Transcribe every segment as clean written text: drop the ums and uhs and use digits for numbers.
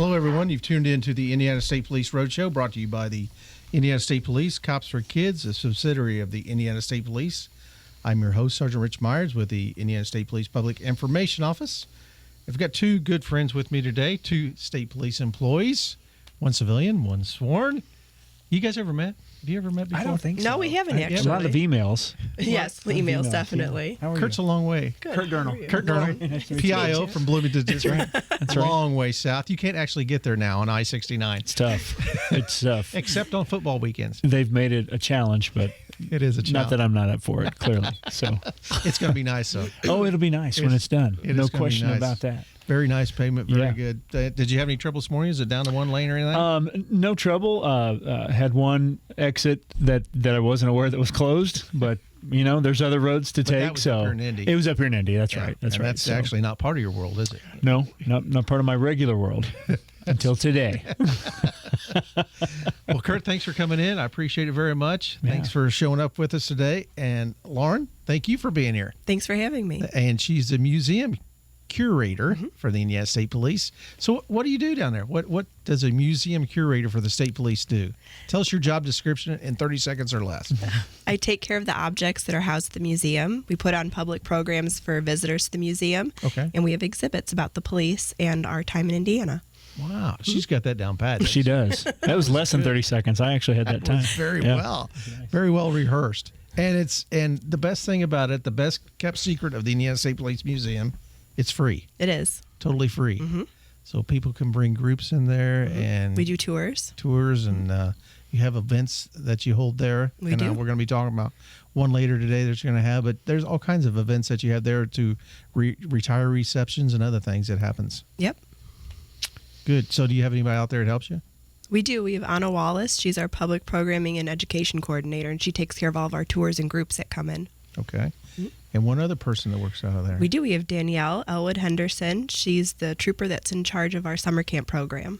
Hello, everyone. You've tuned in to the Indiana State Police Roadshow, brought to you by the Indiana State Police, Cops for Kids, a subsidiary of the Indiana State Police. I'm your host, Sergeant Rich Myers, with the Indiana State Police Public Information Office. I've got two good friends with me today, two state police employees, one civilian, one sworn. You guys ever met? Have you ever met before? I don't think so. No, we haven't actually. A lot of emails. Yes, emails, definitely. Yeah. How are Kurt's you? a long way. Good. Kurt Durnell. How are you? Kurt Durnell, PIO from Bloomington District. That's right. Long way south. You can't actually get there now on I-69. It's tough. It's tough. Except on football weekends. They've made it a challenge, but It is a challenge. not that I'm not up for it, clearly. So, It's going to be nice, though. oh, it'll be nice when it's done. It is No gonna be question nice. about that. Very nice pavement. Very Yeah. good. Did you have any trouble this morning? Is it down to one lane or anything? No trouble. Had one exit that I wasn't aware that was closed, but you know, there's other roads to take. that was so up here in Indy. it was up here in Indy. That's Yeah. right. That's And right. That's So, actually not part of your world, is it? no, not part of my regular world until today. Well, Kurt, thanks for coming in. I appreciate it very much. Yeah. Thanks for showing up with us today. And Lauren, thank you for being here. Thanks for having me. And she's the museum curator for the Indiana State Police. So what do you do down there? What does a museum curator for the state police do? Tell us your job description in 30 seconds or less. I take care of the objects that are housed at the museum. We put on public programs for visitors to the museum. Okay. And we have exhibits about the police and our time in Indiana. Wow. She's got that down pat. She does. That was less than 30 seconds. I actually had that time. Very Yeah. well. Very well rehearsed. And the best thing about it, the best kept secret of the Indiana State Police Museum, it's free. It is. Totally free. So people can bring groups in there and We do tours. and you have events that you hold there. We and do. We're going to be talking about one later today that you're going to have, but there's all kinds of events that you have there to retire receptions and other things that happens. Yep. Good. So do you have anybody out there that helps you? We do. We have Anna Wallace. She's our public programming and education coordinator, and she takes care of all of our tours and groups that come in. Okay. And one other person that works out of there. We do. We have Danielle Elwood Henderson. She's the trooper that's in charge of our summer camp program.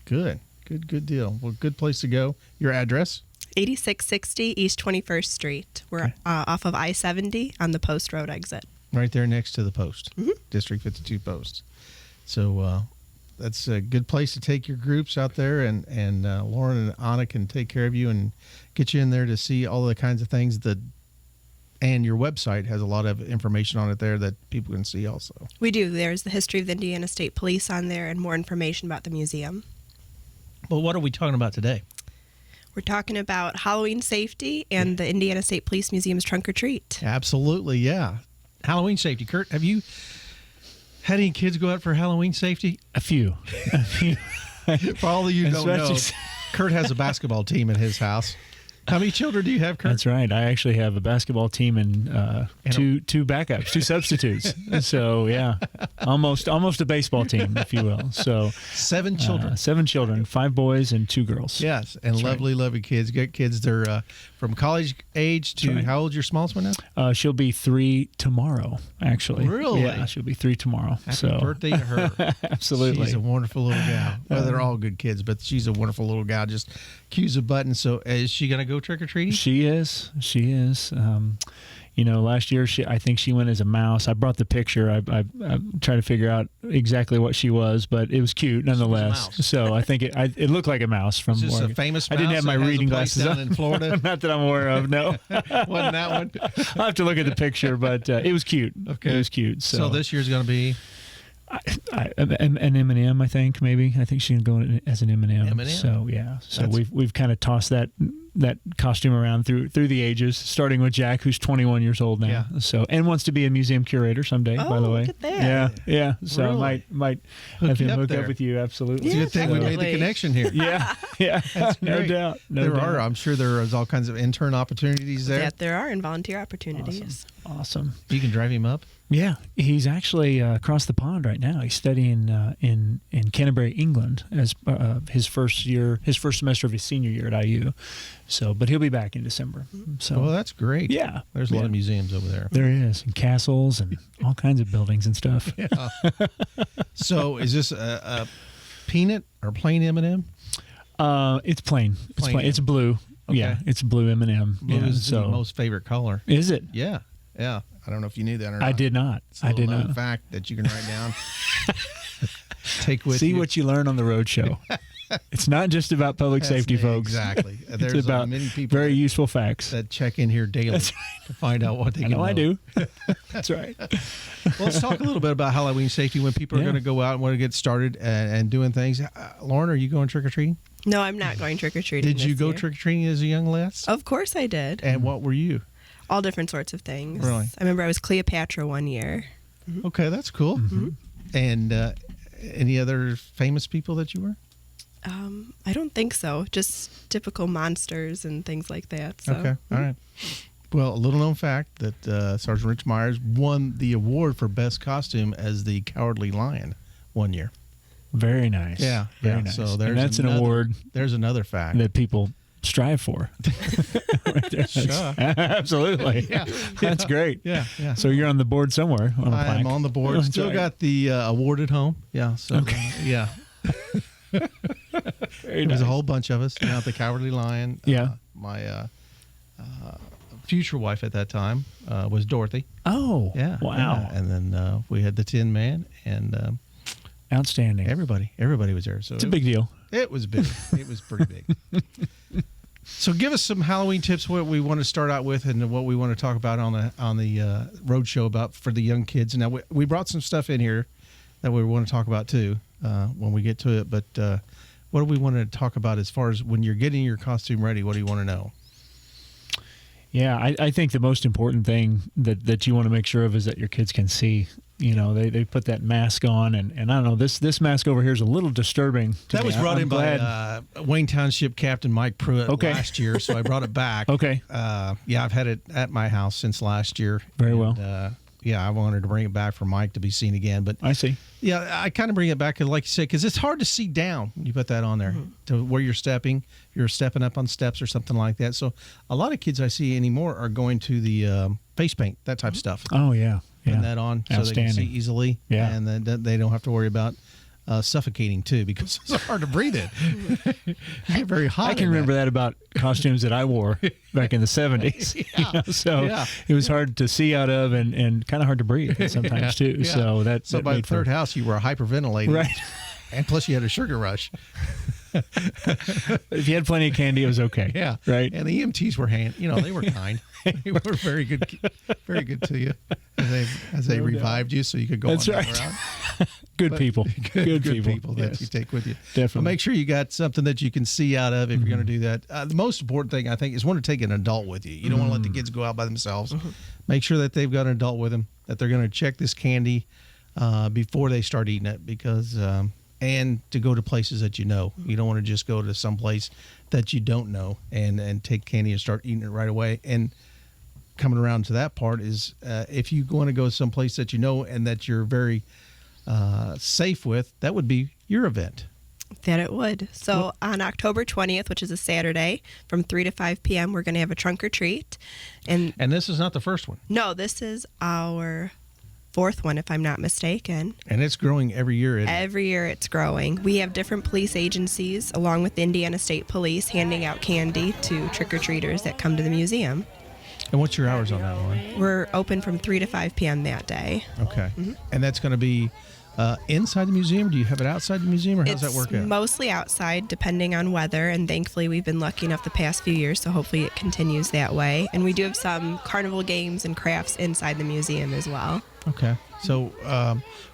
Good. Good deal. Well, good place to go. Your address? 8660 East 21st Street. We're off of I-70 on the Post Road exit. Right there next to the post. District 52 post. So that's a good place to take your groups out there, and Lauren and Anna can take care of you and get you in there to see all the kinds of things that. And your website has a lot of information on it there that people can see also. We do. There's the history of the Indiana State Police on there and more information about the museum. Well, what are we talking about today? We're talking about Halloween safety and the Indiana State Police Museum's Trunk or Treat. Absolutely, yeah. Halloween safety. Kurt, have you had any kids go out for Halloween safety? A few. For all of you who don't know, Especially- Kurt has a basketball team at his house. How many children do you have, Kurt? That's right. I actually have a basketball team and two backups, two substitutes. So yeah, almost a baseball team, if you will. So 7 children. 7 children, 5 boys and 2 girls. Yes, and That's lovely kids. Good kids. They're from college age to That's right. how old's your smallest one now? She'll be 3 tomorrow, actually. Really? Yeah, she'll be 3 tomorrow. Happy birthday to her. Absolutely. She's a wonderful little gal. Well, they're all good kids, but she's a wonderful little gal. Just cues a button. So is she going to go trick-or-treating? She is. Last year I think she went as a mouse. I brought the picture. I tried to figure out exactly what she was, but it was cute nonetheless. mouse. So I think it looked like a mouse from. Is this where a famous I didn't mouse have my that has a reading place glasses down on in Florida? Not that I'm aware of. No, Wasn't that one? I'll have to look at the picture, but it was cute. Okay. It was cute. So this year's going to be an M&M, I think maybe. I think she's going as an M&M. M&M. So yeah. So That's- we've kind of tossed that costume around through the ages, starting with Jack, who's 21 years old now. Yeah. So and wants to be a museum curator someday. Oh, by the way. look at that. Yeah. So Really? I might Hook have you him up hook there. up with you. Absolutely. It's a good thing we made the definitely. connection here. Yeah. That's No great. doubt. No There doubt. are. I'm sure there is all kinds of intern opportunities there. That there are and volunteer opportunities. Awesome. You can drive him up. Yeah, he's actually across the pond right now. He's studying in Canterbury, England, as his first semester of his senior year at IU. So, but he'll be back in December. So, Well, that's great. yeah, There's a lot Yeah. of museums over there. There is, and castles and all kinds of buildings and stuff. Yeah. So is this a peanut or plain M&M? It's plain. Plain. It's blue. Okay. Yeah, it's blue M&M. Blue yeah, is so the most favorite color. is it? Yeah. I don't know if you knew that or not. I did not. It's a I did little known not. fact that you can write down. take with See you. what you learn on the Roadshow. It's not just about public safety, folks. Exactly. It's There's about many people very useful facts. that check in here daily to find out what they I can know I do. That's right. Well, let's talk a little bit about Halloween safety when people are Yeah. going to go out and want to get started and doing things. Lauren, are you going trick-or-treating? No, I'm not going trick-or-treating. Did you this go year. trick-or-treating as a young lass? Of course I did. And what were you? All different sorts of things. Really? I remember I was Cleopatra one year. Okay, that's cool. Mm-hmm. And any other famous people that you were? I don't think so. Just typical monsters and things like that. So. Okay, all right. Well, a little known fact that Sergeant Rich Myers won the award for best costume as the Cowardly Lion one year. Very nice. Yeah, Very yeah. nice. So there's and that's an another- award There's another fact. that people strive for. Right there. Sure. Absolutely. Yeah. That's great. Yeah, yeah. So you're on the board somewhere on a I am plaque. on the board. That's Still right. got the award at home. Yeah. So yeah, Very there's nice. a whole bunch of us. The Cowardly Lion. Yeah. My future wife at that time was Dorothy. Oh. Yeah. Wow. yeah. And then we had the Tin Man, and Outstanding. everybody was there. So It's a big deal. It was big. It was pretty big. So give us some Halloween tips. What we want to start out with, and what we want to talk about on the Roadshow about for the young kids. Now we brought some stuff in here that we want to talk about too when we get to it. But what do we want to talk about as far as when you're getting your costume ready? What do you want to know? Yeah, I think the most important thing that you want to make sure of is that your kids can see. You know, they put that mask on, and I don't know, this mask over here is a little disturbing to That me. was brought I'm in glad. by Wayne Township Captain Mike Pruitt last year, so I brought it back. Okay. Yeah, I've had it at my house since last year. Very And, well. Yeah, I wanted to bring it back for Mike to be seen again. But I see. yeah, I kind of bring it back, like you said, because it's hard to see down when you put that on there to where you're stepping. You're stepping up on steps or something like that. So a lot of kids I see anymore are going to the face paint, that type of stuff. Oh, yeah. Putting that on so they can see Outstanding. easily. Yeah. And then they don't have to worry about suffocating too, because it's hard to breathe in. You get very hot. I can remember that about costumes that I wore back in the 70s. You know, so Yeah. it was hard to see out of and kind of hard to breathe sometimes too. Yeah. So that by the made for- third house, you were hyperventilating. Right. And plus you had a sugar rush. If you had plenty of candy, it was okay. Yeah. Right. And the EMTs were they were kind. They were very good to you as they No doubt. revived you so you could go That's on right. that route. Good people. Good people that Yes. you take with you. Definitely. But make sure you got something that you can see out of if you're going to do that. The most important thing, I think, is want to take an adult with you. You don't want to let the kids go out by themselves. Make sure that they've got an adult with them, that they're going to check this candy before they start eating it, because and to go to places that you know. You don't want to just go to some place that you don't know and take candy and start eating it right away. And coming around to that part is if you want to go someplace that you know and that you're very safe with, that would be your event. That it would. So on October 20th, which is a Saturday, from 3 to 5 p.m., we're going to have a trunk or treat. And this is not the first one. no, this is our fourth one, if I'm not mistaken. And it's growing every year. Isn't it? Every year it's growing. We have different police agencies, along with the Indiana State Police, handing out candy to trick-or-treaters that come to the museum. And what's your hours on that one? We're open from 3 to 5 p.m. that day. Okay. And that's going to be inside the museum? Do you have it outside the museum, or how does that work out? It's mostly outside, depending on weather, and thankfully we've been lucky enough the past few years, so hopefully it continues that way. And we do have some carnival games and crafts inside the museum as well. Okay. So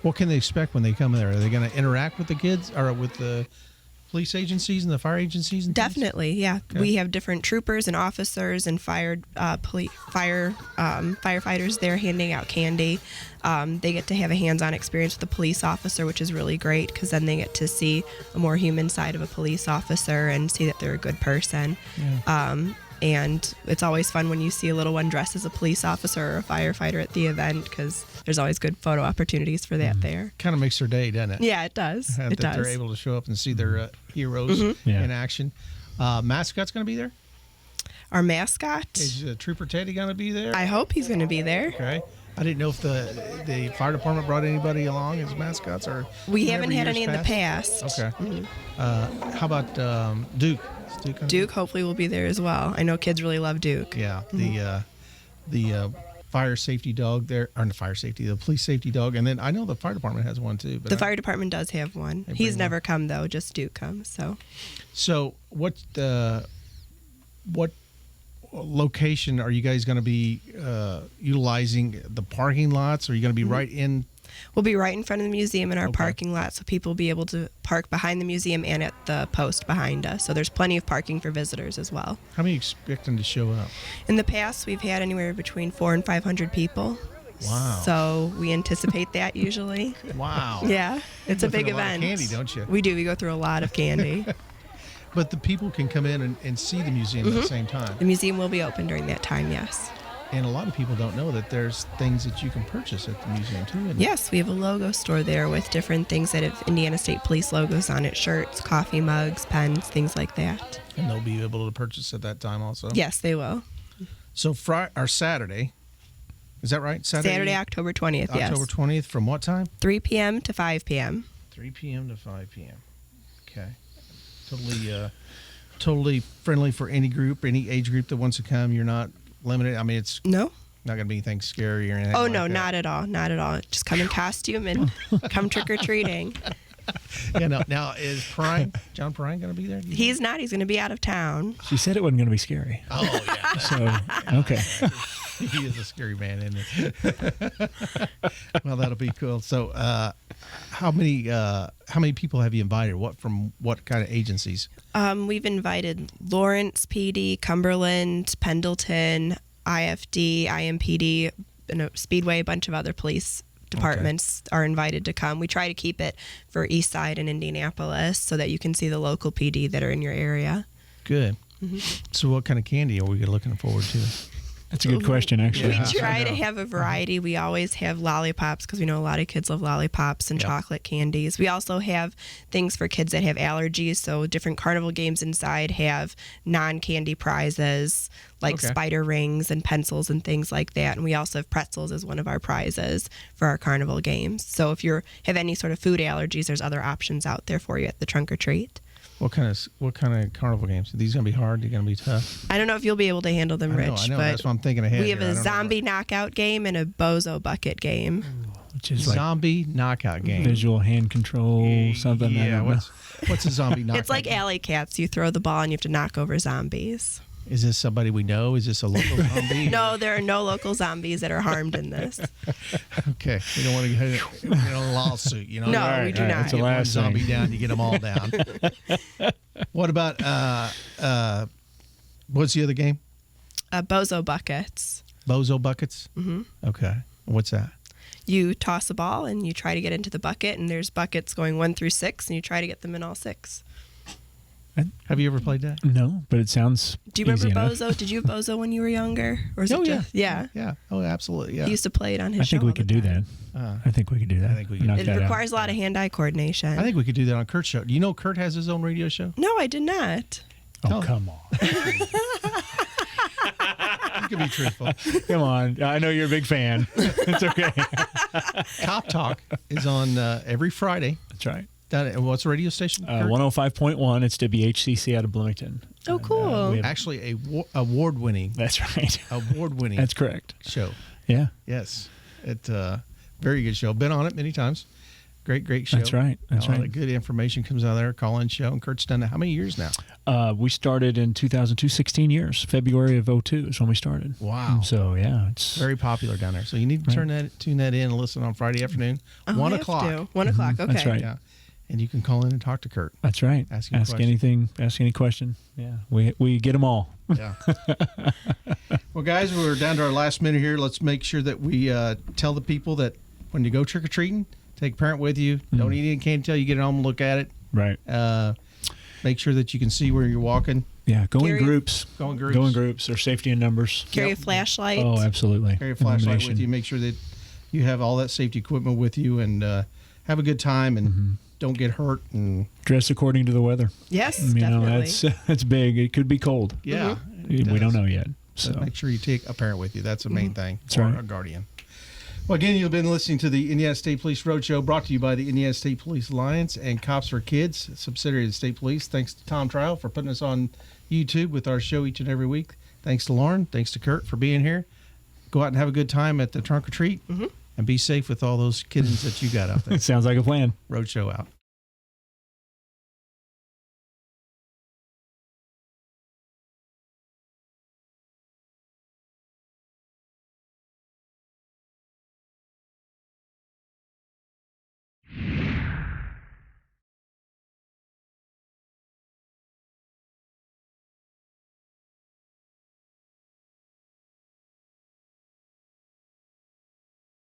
what can they expect when they come there? Are they going to interact with the kids or with the police agencies and the fire agencies? And things? Definitely, yeah. Okay. We have different troopers and officers and firefighters there handing out candy. They get to have a hands-on experience with a police officer, which is really great because then they get to see a more human side of a police officer and see that they're a good person. Yeah. And it's always fun when you see a little one dressed as a police officer or a firefighter at the event because there's always good photo opportunities for that there. Kind of makes their day, doesn't it? Yeah, it does. That It does. they're able to show up and see their heroes Yeah. in action. Mascot's going to be there? Our mascot, Is Trooper Teddy going to be there? I hope he's going to be there. Okay. I didn't know if the fire department brought anybody along as mascots or We whenever haven't had years any in the past. Okay. How about Duke? Is Duke gonna be- Duke hopefully will be there as well. I know kids really love Duke. Yeah. The fire safety dog there, or the police safety dog, and then I know the fire department has one too. But The fire department does have one. They He's bring never come though, just Duke comes. So what location are you guys going to be utilizing the parking lots? Are you going to be right in? We'll be right in front of the museum in our parking lot, so people will be able to park behind the museum and at the post behind us. So there's plenty of parking for visitors as well. How many expecting to show up? In the past, we've had anywhere between 400 and 500 people. Wow. So we anticipate that usually. Wow. Yeah, it's a big a lot of event. candy, don't you? We do. We go through a lot of candy. But the people can come in and see the museum at the same time. The museum will be open during that time, yes. And a lot of people don't know that there's things that you can purchase at the museum too. isn't it? Yes, we have a logo store there with different things that have Indiana State Police logos on it, shirts, coffee mugs, pens, things like that. And they'll be able to purchase at that time also. Yes, they will. So Saturday, is that right? Saturday, October 20th, yes. October 20th from what time? 3 p.m. to 5 p.m. 3 p.m. to 5 p.m. Okay. Totally friendly for any group, any age group that wants to come. You're not limited. I mean, it's No? not going to be anything scary or anything. Oh, like no, that. not at all. Not at all. Just come in costume and come trick-or-treating. Yeah, no. Now, is John Prine going to be there? do you think? He's not. He's going to be out of town. She said it wasn't going to be scary. Oh, yeah. So, okay. He is a scary man, isn't he? Well, that'll be cool. So, how many people have you invited? From what kind of agencies? We've invited Lawrence PD, Cumberland, Pendleton, IFD, IMPD, Speedway, a bunch of other police departments are invited to come. We try to keep it for East Side and Indianapolis so that you can see the local PD that are in your area. Good. So, what kind of candy are we looking forward to? That's a good question, actually. Yeah. We try I to know. have a variety. We always have lollipops because we know a lot of kids love lollipops and Yep. chocolate candies. We also have things for kids that have allergies. So different carnival games inside have non-candy prizes like Okay. spider rings and pencils and things like that. And we also have pretzels as one of our prizes for our carnival games. So if you have any sort of food allergies, there's other options out there for you at the trunk or treat. What kind of carnival games? Are these going to be hard? They're going to be tough? I don't know if you'll be able to handle them, I Rich, know. but That's what I'm thinking ahead. we have here. I a don't know zombie knockout game and a bozo bucket game. Which is what- like zombie knockout game. visual hand control, something. I Yeah. don't know. What's a zombie knockout? It's like game? alley cats. You throw the ball and you have to knock over zombies. Is this somebody we know? Is this a local zombie? No, there are no local zombies that are harmed in this. Okay. We don't want to get a lawsuit. You know. No, All we do all right, not. that's the Get one last zombie thing. down, you get them all down. What about what's the other game? Bozo buckets. Bozo buckets. Mm-hmm. Okay. What's that? You toss a ball and you try to get into the bucket, and there's buckets going 1 through 6, and you try to get them in all 6. Have you ever played that? No, but it sounds Do you remember easy enough. Bozo? Did you have Bozo when you were younger? Or is Oh it yeah. just, yeah. Yeah. Oh, absolutely. Yeah. He used to play it on his I show. think we all could the do time. that. I think we could do that. I think we could. Knock It that out. requires a lot of hand-eye coordination. I think we could do that on Kurt's show. Do you know Kurt has his own radio show? No, I did not. Oh, come on. You can be truthful. Come on. I know you're a big fan. It's okay. Cop Talk is on every Friday. That's right. Down at, what's the radio station? Kurt? 105.1. It's WHCC out of Bloomington. Oh, cool. we have- Actually, award-winning. That's right. Award-winning That's correct. show. Yeah. Yes, it's very good show. Been on it many times. Great show. That's right. That's a lot right. of good information comes out of there. Call-in show. And Kurt's done that how many years now? We started in 2002, 16 years. February of 02 is when we started. Wow. So, yeah, it's Very popular down there. So you need to tune that in and listen on Friday afternoon, Oh, 1 I have o'clock. to. 1 o'clock, okay. That's right. Yeah, and you can call in and talk to Kurt. That's right. Ask him a Ask question. anything. Ask any question. Yeah, we get them all. Yeah. Well, guys, we're down to our last minute here. Let's make sure that we tell the people that when you go trick or treating, take a parent with you. Don't eat any candy until you get home and look at it. Right. Make sure that you can see where you're walking. Yeah. Go in Carry- groups. Go in groups. Go in groups. There's safety in numbers. Carry Yep. a flashlight. Oh, absolutely. Carry a flashlight Illumination. with you. Make sure that you have all that safety equipment with you and have a good time and don't get hurt. And Dress according to the weather. Yes, You know, definitely. that's big. It could be cold. yeah, We don't know yet. So So make sure you take a parent with you. That's the main thing. That's or right. a guardian. Well, again, you've been listening to the Indiana State Police Roadshow, brought to you by the Indiana State Police Alliance and Cops for Kids, a subsidiary of the State Police. Thanks to Tom Trial for putting us on YouTube with our show each and every week. Thanks to Lauren. Thanks to Kurt for being here. go out and have a good time at the trunk or treat, and be safe with all those kittens that you got out there. Sounds like a plan. Roadshow out.